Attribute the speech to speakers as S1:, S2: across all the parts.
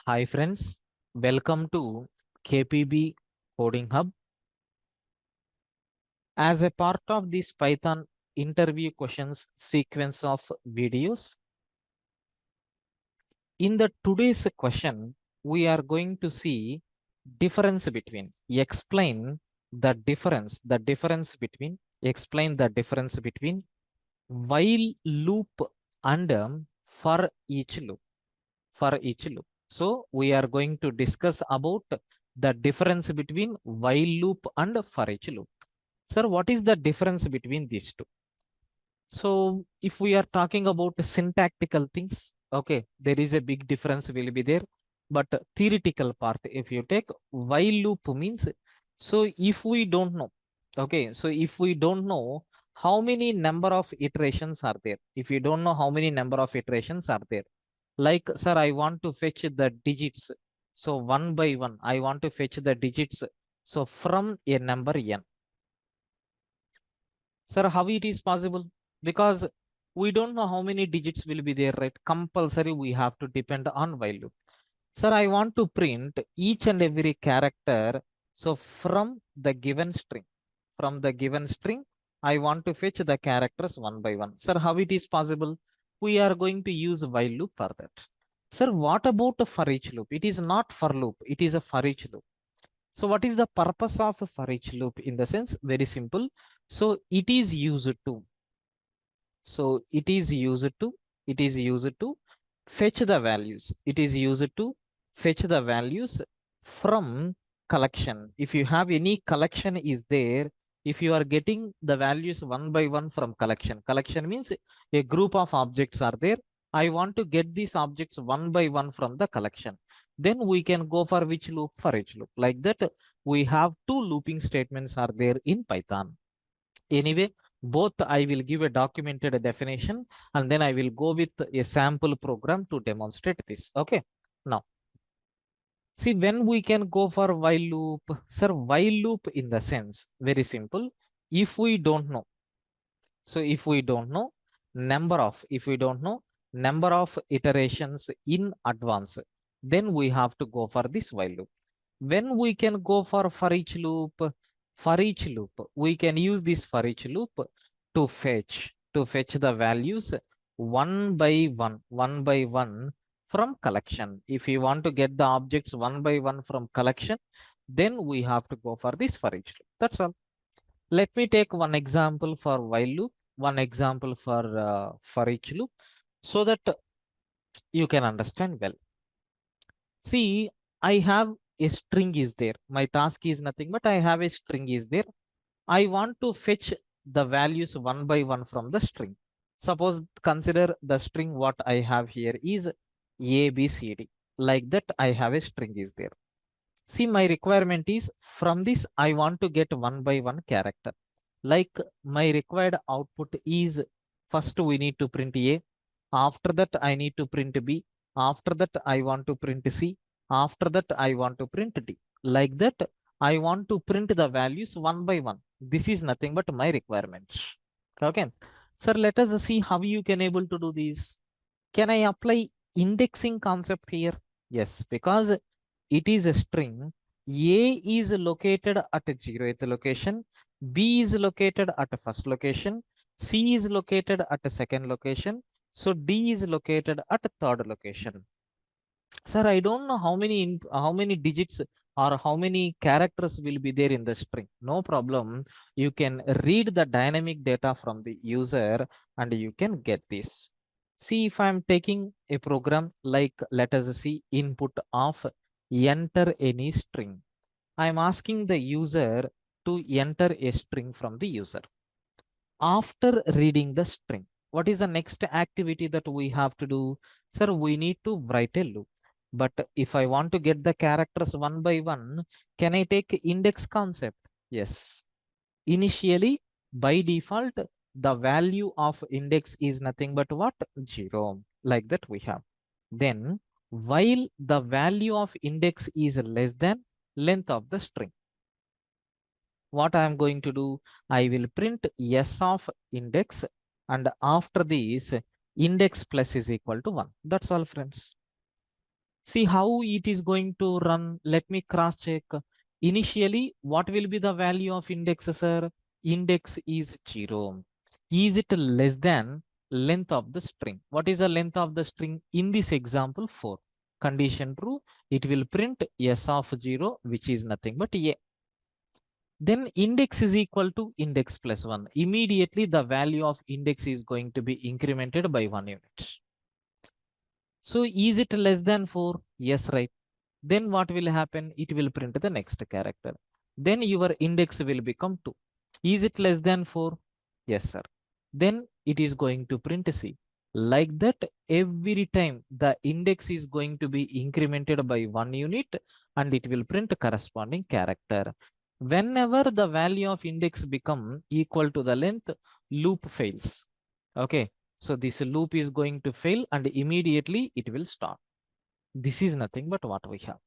S1: Hi friends, welcome to KPB Coding Hub. As a part of this Python interview questions sequence of videos, in the today's question, we are going to see explain the difference between while loop and for each loop. So we are going to discuss about the difference between while loop and for each loop. Sir, what is the difference between these two? So if we are talking about syntactical things, okay, there is a big difference will be there. But theoretical part, if you take while loop means, so if we don't know, okay, so if we don't know how many number of iterations are there, if you don't know how many number of iterations are there, like, sir, I want to fetch the digits. So one by one, I want to fetch the digits. So from a number n. Sir, how it is possible? Because we don't know how many digits will be there, right? Compulsory, we have to depend on while loop. Sir, I want to print each and every character. So from the given string, I want to fetch the characters one by one. Sir, how it is possible? We are going to use while loop for that. Sir, what about a for each loop? It is not for loop, it is a for each loop. So what is the purpose of a for each loop? In the sense, very simple. So it is used to fetch the values. It is used to fetch the values from collection. If you have any collection is there, if you are getting the values one by one from collection means a group of objects are there. I want to get these objects one by one from the collection. Then we can go for which loop? For each loop. Like that, we have two looping statements are there in Python. Anyway, both I will give a documented definition and then I will go with a sample program to demonstrate this. Okay. Now, see, when we can go for while loop, sir, while loop in the sense, very simple. If we don't know, so if we don't know number of iterations in advance, then we have to go for this while loop. When we can go for each loop, we can use this for each loop to fetch the values one by one from collection. If you want to get the objects one by one from collection, then we have to go for this for each loop. That's all. Let me take one example for while loop, one example for each loop, so that you can understand well. See, I have a string is there. My task is nothing, but I have a string is there. I want to fetch the values one by one from the string. Suppose consider the string what I have here is A, B, C, D. Like that, I have a string is there. See, my requirement is from this, I want to get one by one character. Like my required output is first we need to print A. After that, I need to print B. After that, I want to print C. After that, I want to print D. Like that, I want to print the values one by one. This is nothing but my requirements. Okay. Sir, let us see how you can able to do this. Can I apply indexing concept here? Yes, because it is a string. A is located at 0th location. B is located at first location. C is located at second location. So D is located at third location. Sir, I don't know how many digits or how many characters will be there in the string. No problem. You can read the dynamic data from the user and you can get this. See, if I'm taking a program like, let us see, input of enter any string. I'm asking the user to enter a string from the user. After reading the string, what is the next activity that we have to do? Sir, we need to write a loop. But if I want to get the characters one by one, can I take index concept? Yes. Initially, by default, the value of index is nothing but what? 0. Like that we have. Then, while the value of index is less than length of the string, what I am going to do? I will print s of index, and after this, index plus is equal to 1. That's all, friends. See how it is going to run. Let me cross check. Initially, what will be the value of index, sir? Index is 0. Is it less than length of the string? What is the length of the string? In this example, 4. Condition true, it will print s of 0, which is nothing but a. Then index is equal to index plus 1. Immediately, the value of index is going to be incremented by 1 unit. So is it less than 4? Yes, right. Then what will happen? It will print the next character. Then your index will become 2. Is it less than 4? Yes, sir. Then it is going to print C. Like that, every time the index is going to be incremented by 1 unit and it will print corresponding character. Whenever the value of index become equal to the length, loop fails. Okay. So this loop is going to fail and immediately it will stop. This is nothing but what we have.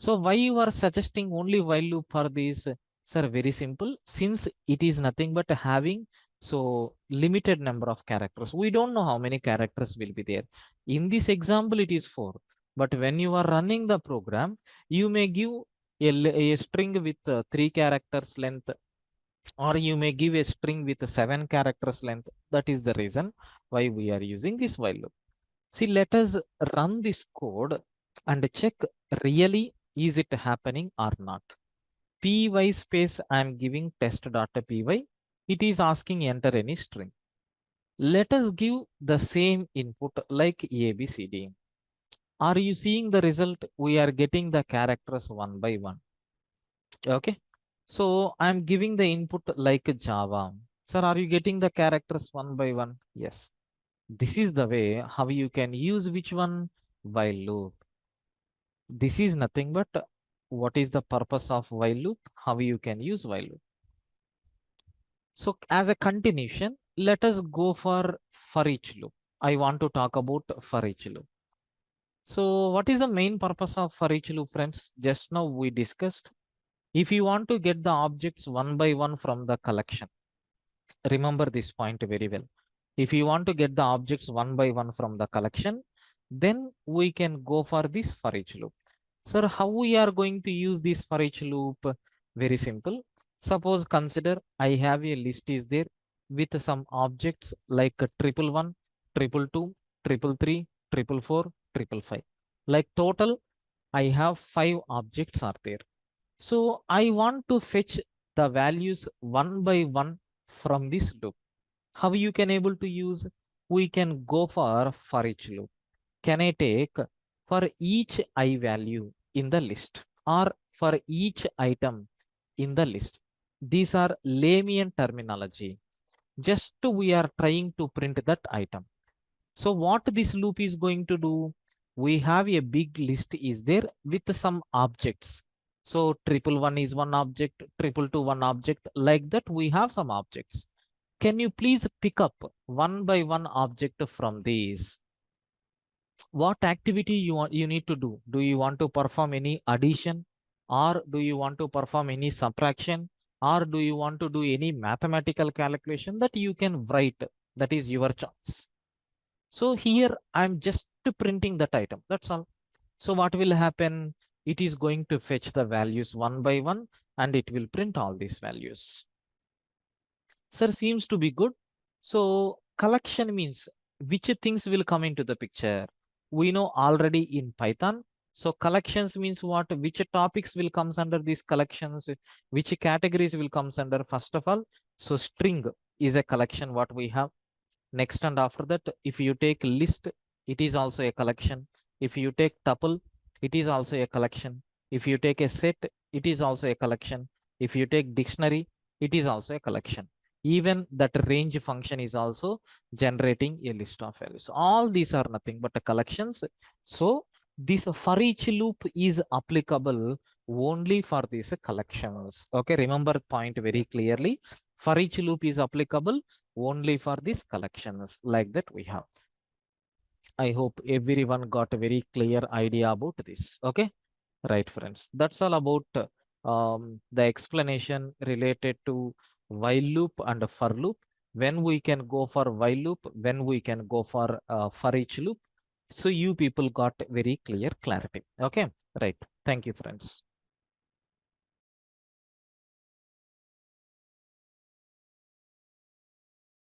S1: So why you are suggesting only while loop for this? Sir, very simple. Since it is nothing but having so limited number of characters. We don't know how many characters will be there. In this example, it is 4. But when you are running the program, you may give a string with 3 characters length, or you may give a string with 7 characters length. That is the reason why we are using this while loop. See, let us run this code and check really is it happening or not. Py space I am giving test.py. It is asking enter any string. Let us give the same input like ABCD. Are you seeing the result? We are getting the characters one by one. Okay. So I'm giving the input like Java. Sir, are you getting the characters one by one? Yes. This is the way how you can use which one? While loop. This is nothing but what is the purpose of while loop? How you can use while loop. So as a continuation, let us go for each loop. I want to talk about for each loop. So what is the main purpose of for each loop, friends? Just now we discussed. If you want to get the objects one by one from the collection, remember this point very well. If you want to get the objects one by one from the collection, then we can go for this for each loop. Sir, how we are going to use this for each loop? Very simple. Suppose consider I have a list is there with some objects like 111, 222, 333, 444, 555. Like total, I have 5 objects are there. So I want to fetch the values one by one from this loop. How you can able to use? We can go for each loop. Can I take for each I value in the list or for each item in the list? These are layman terminology. Just we are trying to print that item. So what this loop is going to do? We have a big list is there with some objects. So 111 is one object, 222 one object. Like that we have some objects. Can you please pick up one by one object from these? What activity you need to do? Do you want to perform any addition, or do you want to perform any subtraction, or do you want to do any mathematical calculation? That you can write. That is your choice. So here I'm just printing that item. That's all. So what will happen? It is going to fetch the values one by one and it will print all these values. Sir, seems to be good. So collection means which things will come into the picture? We know already in Python. So collections means what? Which topics will comes under these collections? Which categories will comes under? First of all, so string is a collection what we have. Next and after that, if you take list, it is also a collection. If you take tuple, it is also a collection. If you take a set, it is also a collection. If you take dictionary, it is also a collection. Even that range function is also generating a list of values. All these are nothing but collections. So this for each loop is applicable only for these collections. Okay, remember point very clearly. For each loop is applicable only for these collections. Like that we have. I hope everyone got a very clear idea about this. Okay, right, friends. That's all about the explanation related to while loop and for loop. When we can go for while loop, when we can go for each loop. So you people got very clear clarity. Okay, right. Thank you, friends.